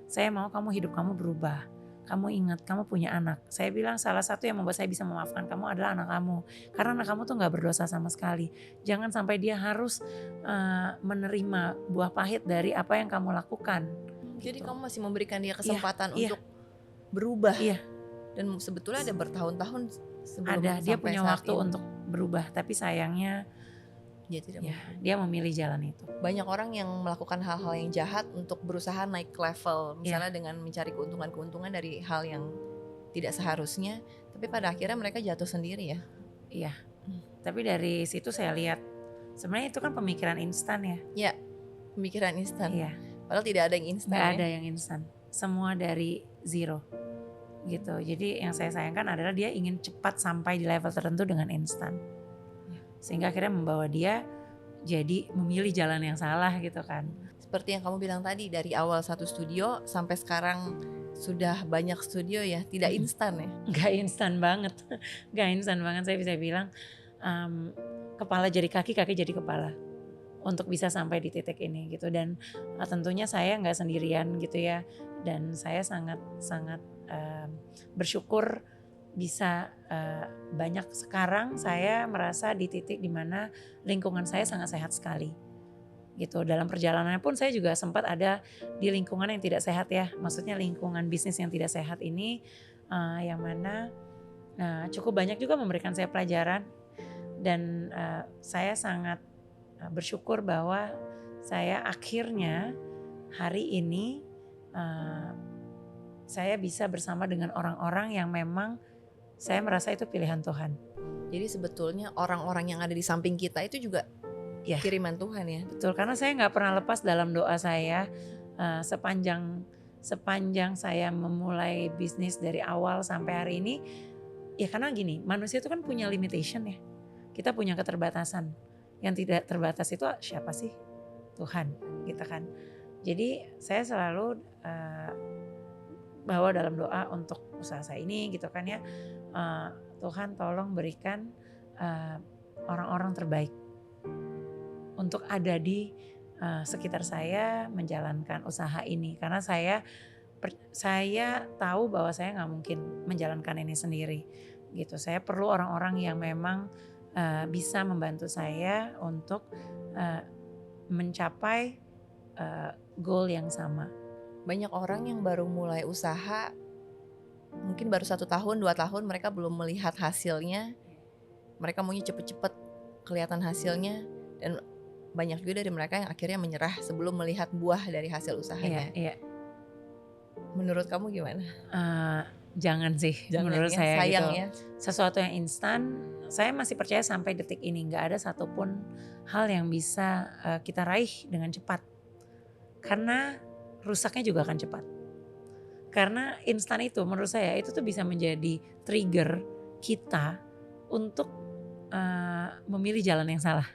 Saya mau kamu hidup kamu berubah. Kamu ingat, kamu punya anak. Saya bilang salah satu yang membuat saya bisa memaafkan kamu adalah anak kamu. Karena anak kamu tuh gak berdosa sama sekali. Jangan sampai dia harus menerima buah pahit dari apa yang kamu lakukan. Jadi Gitu. kamu masih memberikan dia kesempatan Iya. untuk berubah. Iya. Dan sebetulnya ada bertahun-tahun sebelum Ada, dia sampai punya saat waktu ini. untuk berubah. Tapi sayangnya Dia tidak ya, mau. dia memilih jalan itu. Banyak orang yang melakukan hal-hal yang jahat untuk berusaha naik level, misalnya dengan mencari keuntungan-keuntungan dari hal yang tidak seharusnya, tapi pada akhirnya mereka jatuh sendiri ya. Iya. Tapi dari situ saya lihat sebenarnya itu kan pemikiran instan ya. Ya, pemikiran instan. Iya. Padahal tidak ada yang instan. Nggak ya. ada yang instan. Semua dari zero. Gitu. Jadi yang saya sayangkan adalah dia ingin cepat sampai di level tertentu dengan instan. Sehingga akhirnya membawa dia jadi memilih jalan yang salah gitu kan. Seperti yang kamu bilang tadi, dari awal satu studio sampai sekarang sudah banyak studio ya, tidak instan ya. Gak instan banget. Gak instan banget, saya bisa bilang kepala jadi kaki, kaki jadi kepala untuk bisa sampai di titik ini gitu. Dan tentunya saya gak sendirian gitu ya. Dan saya sangat bersyukur bisa banyak. Sekarang saya merasa di titik dimana lingkungan saya sangat sehat sekali gitu. Dalam perjalanannya pun saya juga sempat ada di lingkungan yang tidak sehat ya, maksudnya lingkungan bisnis yang tidak sehat ini, yang mana cukup banyak juga memberikan saya pelajaran. Dan saya sangat bersyukur bahwa saya akhirnya hari ini saya bisa bersama dengan orang-orang yang memang saya merasa itu pilihan Tuhan. Jadi sebetulnya orang-orang yang ada di samping kita itu juga ya, kiriman Tuhan ya. Betul, karena saya nggak pernah lepas dalam doa saya sepanjang saya memulai bisnis dari awal sampai hari ini. Ya karena gini, manusia itu kan punya limitation ya. Kita punya keterbatasan. Yang tidak terbatas itu siapa sih? Tuhan, gitu kan. Jadi saya selalu bawa dalam doa untuk usaha saya ini gitu kan ya. Tuhan tolong berikan orang-orang terbaik untuk ada di sekitar saya menjalankan usaha ini. Karena saya tahu bahwa saya nggak mungkin menjalankan ini sendiri gitu. Saya perlu orang-orang yang memang bisa membantu saya untuk mencapai goal yang sama. Banyak orang yang baru mulai usaha, mungkin baru 1 tahun, 2 tahun mereka belum melihat hasilnya. Mereka maunya cepet-cepet kelihatan hasilnya, dan banyak juga dari mereka yang akhirnya menyerah sebelum melihat buah dari hasil usahanya. Iya. Menurut kamu gimana? Jangan sih, menurut ya, saya sayang gitu. Ya. Sesuatu yang instan, saya masih percaya sampai detik ini nggak ada satupun hal yang bisa kita raih dengan cepat. Karena rusaknya juga akan cepat. Karena instan itu menurut saya itu tuh bisa menjadi trigger kita untuk memilih jalan yang salah.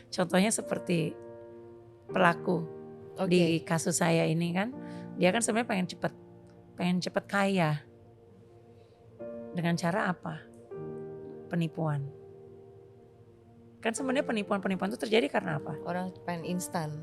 Contohnya seperti pelaku di kasus saya ini kan, dia kan sebenarnya pengen cepet kaya. Dengan cara apa? Penipuan. Kan sebenarnya penipuan itu terjadi karena apa? Orang pengen instan.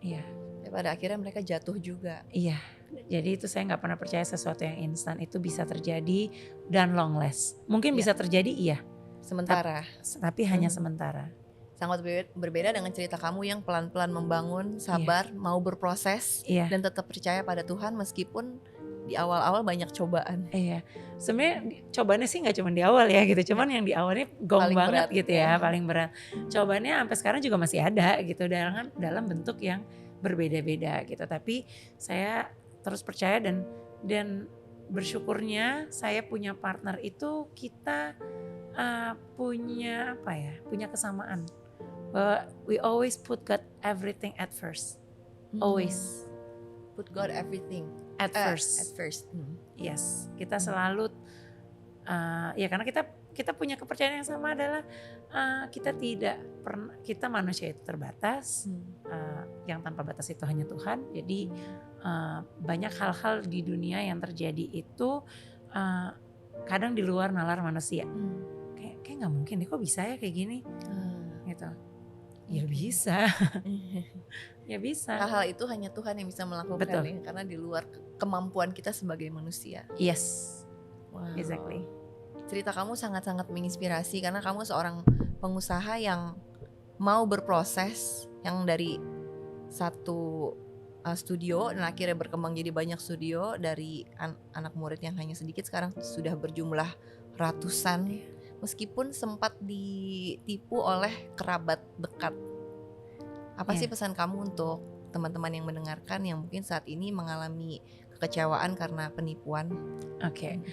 Iya. Pada akhirnya mereka jatuh juga. Iya. Jadi itu saya nggak pernah percaya sesuatu yang instan itu bisa terjadi dan long last. Mungkin bisa terjadi iya. Sementara. Tapi hanya sementara. Sangat berbeda dengan cerita kamu yang pelan-pelan membangun, sabar, mau berproses, dan tetap percaya pada Tuhan meskipun di awal-awal banyak cobaan. Iya, sebenarnya cobaannya sih nggak cuma di awal ya gitu, cuman yang di awalnya gong paling banget berat, gitu ya, paling berat. Cobaannya sampai sekarang juga masih ada gitu dalam bentuk yang berbeda-beda gitu. Tapi saya terus percaya dan bersyukurnya saya punya partner itu kita punya punya kesamaan. Bahwa we always put God everything at first. Always. Put God everything at first. Yes, kita selalu ya karena kita punya kepercayaan yang sama adalah kita tidak pernah, kita manusia itu terbatas, yang tanpa batas itu hanya Tuhan. Jadi banyak hal-hal di dunia yang terjadi itu kadang di luar nalar manusia. Kayak nggak mungkin deh, kok bisa ya kayak gini, gitu. Ya bisa, ya bisa. Hal-hal itu hanya Tuhan yang bisa melakukan Betul. ya, karena di luar kemampuan kita sebagai manusia. Yes, Wow. exactly. Cerita kamu sangat-sangat menginspirasi karena kamu seorang pengusaha yang mau berproses, yang dari satu studio dan akhirnya berkembang jadi banyak studio, dari anak murid yang hanya sedikit sekarang sudah berjumlah ratusan, meskipun sempat ditipu oleh kerabat dekat. Apa sih pesan kamu untuk teman-teman yang mendengarkan yang mungkin saat ini mengalami kekecewaan karena penipuan? Oke.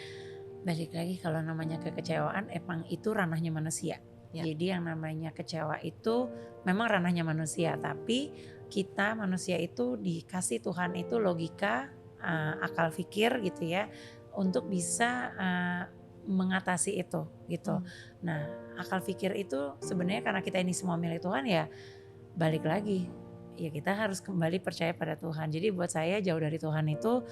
Balik lagi, kalau namanya kekecewaan emang itu ranahnya manusia. Ya. Jadi yang namanya kecewa itu memang ranahnya manusia, tapi kita manusia itu dikasih Tuhan itu logika, akal fikir gitu ya, untuk bisa mengatasi itu gitu. Nah, akal fikir itu sebenarnya karena kita ini semua milik Tuhan, ya balik lagi, ya kita harus kembali percaya pada Tuhan. Jadi buat saya jauh dari Tuhan itu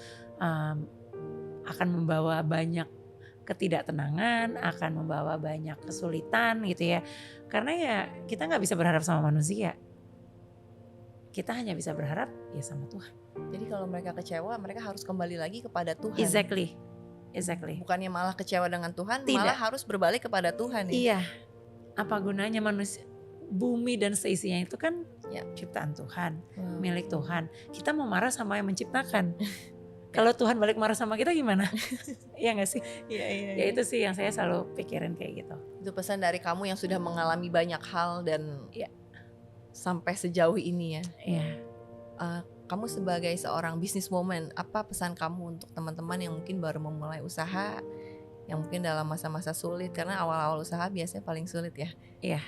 akan membawa banyak ketidaktenangan, akan membawa banyak kesulitan gitu ya. Karena ya kita nggak bisa berharap sama manusia. Kita hanya bisa berharap ya sama Tuhan. Jadi kalau mereka kecewa, mereka harus kembali lagi kepada Tuhan. Exactly. Bukannya malah kecewa dengan Tuhan, Tidak. malah harus berbalik kepada Tuhan. Iya. Apa gunanya manusia? Bumi dan seisinya itu kan ciptaan Tuhan, milik Tuhan. Kita mau marah sama yang menciptakan. Kalau Tuhan balik marah sama kita gimana? Iya gak sih? Iya. Ya itu sih yang saya selalu pikirin kayak gitu. Itu pesan dari kamu yang sudah mengalami banyak hal dan sampai sejauh ini ya. Iya. Kamu sebagai seorang businesswoman, apa pesan kamu untuk teman-teman yang mungkin baru memulai usaha, yang mungkin dalam masa-masa sulit, karena awal-awal usaha biasanya paling sulit ya? Iya.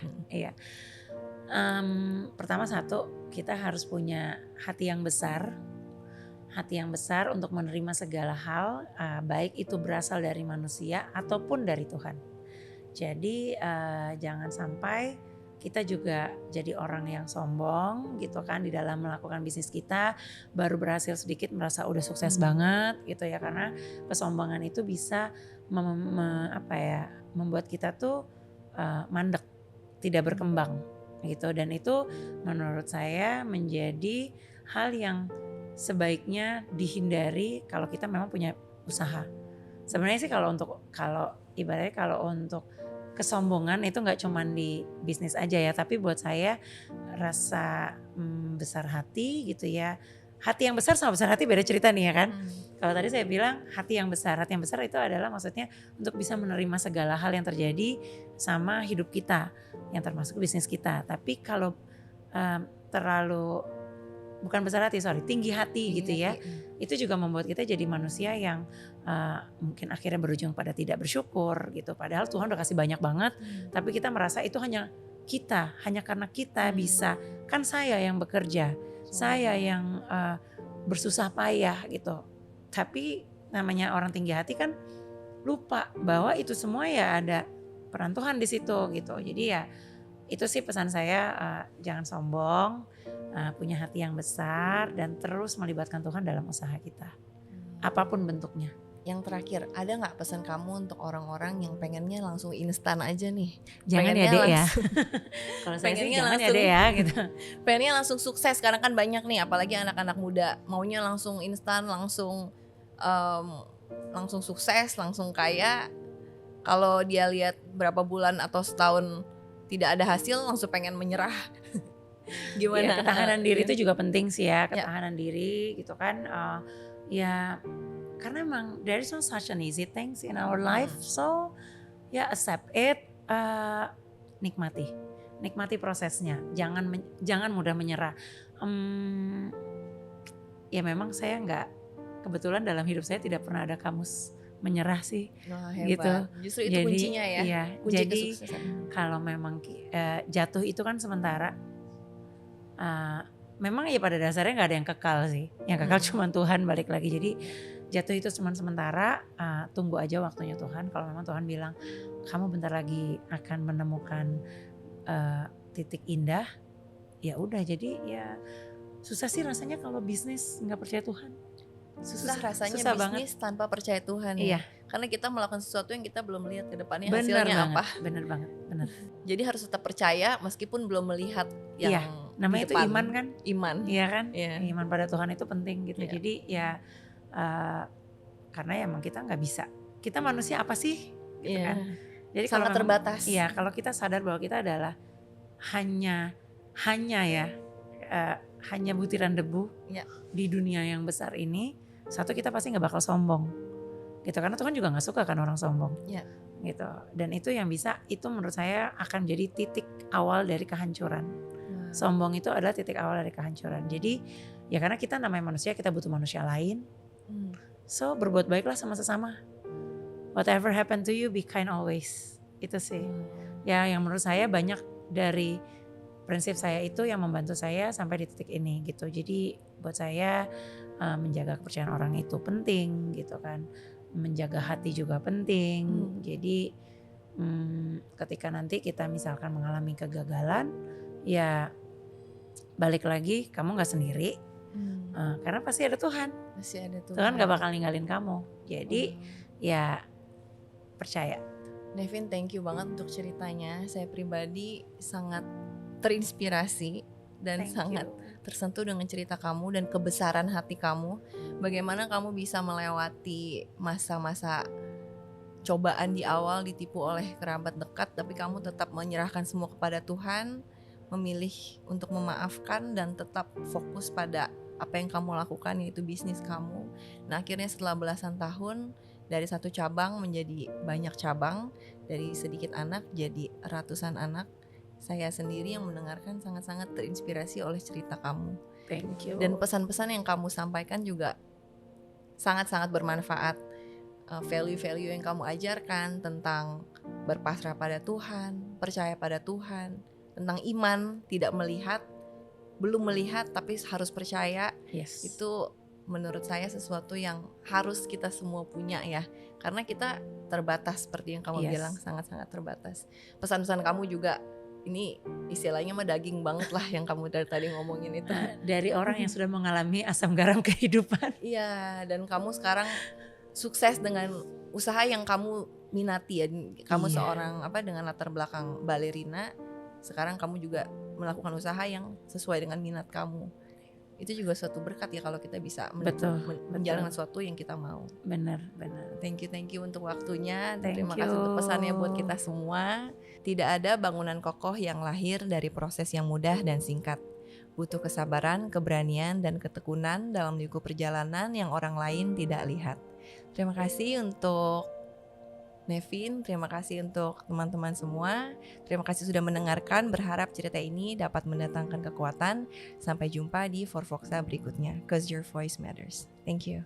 Pertama satu, kita harus punya hati yang besar. Hati yang besar untuk menerima segala hal, baik itu berasal dari manusia ataupun dari Tuhan. Jadi jangan sampai kita juga jadi orang yang sombong gitu kan di dalam melakukan bisnis kita, baru berhasil sedikit merasa udah sukses banget gitu ya, karena kesombongan itu bisa membuat kita tuh mandek, tidak berkembang gitu. Dan itu menurut saya menjadi hal yang sebaiknya dihindari kalau kita memang punya usaha. Sebenarnya sih kalau ibaratnya kalau untuk kesombongan itu nggak cuma di bisnis aja ya, tapi buat saya rasa besar hati gitu ya. Hati yang besar sama besar hati beda cerita nih ya kan. Kalau tadi saya bilang hati yang besar itu adalah maksudnya untuk bisa menerima segala hal yang terjadi sama hidup kita, yang termasuk bisnis kita. Tapi kalau tinggi hati gitu ya, itu juga membuat kita jadi manusia yang mungkin akhirnya berujung pada tidak bersyukur gitu. Padahal Tuhan udah kasih banyak banget, tapi kita merasa itu hanya karena kita bisa. Kan saya yang bekerja, saya yang bersusah payah gitu. Tapi namanya orang tinggi hati kan lupa bahwa itu semua ya ada peran Tuhan di situ gitu. Jadi ya itu sih pesan saya, jangan sombong, punya hati yang besar dan terus melibatkan Tuhan dalam usaha kita, apapun bentuknya. Yang terakhir, ada nggak pesan kamu untuk orang-orang yang pengennya langsung instan aja nih? Jangan ya Dek ya. Kalau saya sih jangan ya Dek ya gitu. Pengennya langsung sukses, karena kan banyak nih, apalagi anak-anak muda maunya langsung instan, langsung sukses, langsung kaya. Kalau dia lihat berapa bulan atau setahun tidak ada hasil, langsung pengen menyerah. Gimana? Ya, ketahanan diri itu juga penting sih ya, ketahanan diri gitu kan. Ya karena emang there is no such an easy things in our life, so ya accept it, nikmati prosesnya, jangan mudah menyerah. Ya memang saya kebetulan dalam hidup saya tidak pernah ada kamus menyerah sih. Hebat. Gitu. Justru itu kuncinya ya. Iya, kunci jadi kesuksesan. Kalau memang jatuh itu kan sementara. Memang ya pada dasarnya nggak ada yang kekal sih. Yang kekal cuma Tuhan, balik lagi. Jadi jatuh itu cuma sementara. Tunggu aja waktunya Tuhan. Kalau memang Tuhan bilang kamu bentar lagi akan menemukan titik indah, ya udah. Jadi ya susah sih rasanya kalau bisnis nggak percaya Tuhan. Susah rasanya susah bisnis banget tanpa percaya Tuhan. Iya. Ya. Karena kita melakukan sesuatu yang kita belum lihat ke depannya Bener hasilnya banget, apa. bener banget, bener. Jadi harus tetap percaya meskipun belum melihat Iya, yang namanya di itu depan. iman kan? Iman. Iya kan? Iya. Iman pada Tuhan itu penting gitu. Iya. Jadi ya karena ya emang kita nggak bisa. Kita manusia apa sih? Gitu Iya. kan? Jadi Sangat terbatas. Iya, kalau kita sadar bahwa kita adalah hanya ya hanya butiran debu Iya. di dunia yang besar ini. Satu, kita pasti nggak bakal sombong, gitu. Karena Tuhan juga nggak suka kan orang sombong. Iya. Gitu. Dan itu yang bisa, itu menurut saya akan jadi titik awal dari kehancuran. Sombong itu adalah titik awal dari kehancuran. Jadi ya karena kita namanya manusia, kita butuh manusia lain. So berbuat baiklah sama sesama. Whatever happen to you, be kind always. Itu sih. Ya yang menurut saya banyak dari prinsip saya itu yang membantu saya sampai di titik ini gitu. Jadi buat saya menjaga kepercayaan orang itu penting gitu kan. Menjaga hati juga penting. Jadi ketika nanti kita misalkan mengalami kegagalan, ya balik lagi, kamu gak sendiri. Karena pasti ada Tuhan. Masih ada Tuhan. Tuhan gak bakal ninggalin kamu. Jadi ya percaya. Nevin, thank you banget untuk ceritanya. Saya pribadi sangat terinspirasi dan sangat tersentuh dengan cerita kamu dan kebesaran hati kamu. Bagaimana kamu bisa melewati masa-masa cobaan di awal, ditipu oleh kerabat dekat, tapi kamu tetap menyerahkan semua kepada Tuhan, memilih untuk memaafkan dan tetap fokus pada apa yang kamu lakukan, yaitu bisnis kamu. Nah akhirnya setelah belasan tahun, dari satu cabang menjadi banyak cabang, dari sedikit anak jadi ratusan anak. Saya sendiri yang mendengarkan sangat-sangat terinspirasi oleh cerita kamu. Thank you. Dan pesan-pesan yang kamu sampaikan juga sangat-sangat bermanfaat. Value-value yang kamu ajarkan tentang berpasrah pada Tuhan, percaya pada Tuhan, tentang iman, tidak melihat, belum melihat tapi harus percaya. Yes. Itu menurut saya sesuatu yang harus kita semua punya ya. Karena kita terbatas seperti yang kamu bilang, sangat-sangat terbatas. Pesan-pesan kamu juga ini istilahnya mah daging banget lah yang kamu dari tadi ngomongin itu. Dari orang yang sudah mengalami asam garam kehidupan. Iya, dan kamu sekarang sukses dengan usaha yang kamu minati ya. Kamu seorang dengan latar belakang balerina, sekarang kamu juga melakukan usaha yang sesuai dengan minat kamu. Itu juga suatu berkat ya kalau kita bisa menjalankan sesuatu yang kita mau. Benar. Thank you untuk waktunya. Terima kasih untuk pesannya buat kita semua. Tidak ada bangunan kokoh yang lahir dari proses yang mudah dan singkat. Butuh kesabaran, keberanian, dan ketekunan dalam liku perjalanan yang orang lain tidak lihat. Terima kasih untuk Nevin, terima kasih untuk teman-teman semua. Terima kasih sudah mendengarkan. Berharap cerita ini dapat mendatangkan kekuatan. Sampai jumpa di Forvoxa berikutnya. 'Cause your voice matters. Thank you.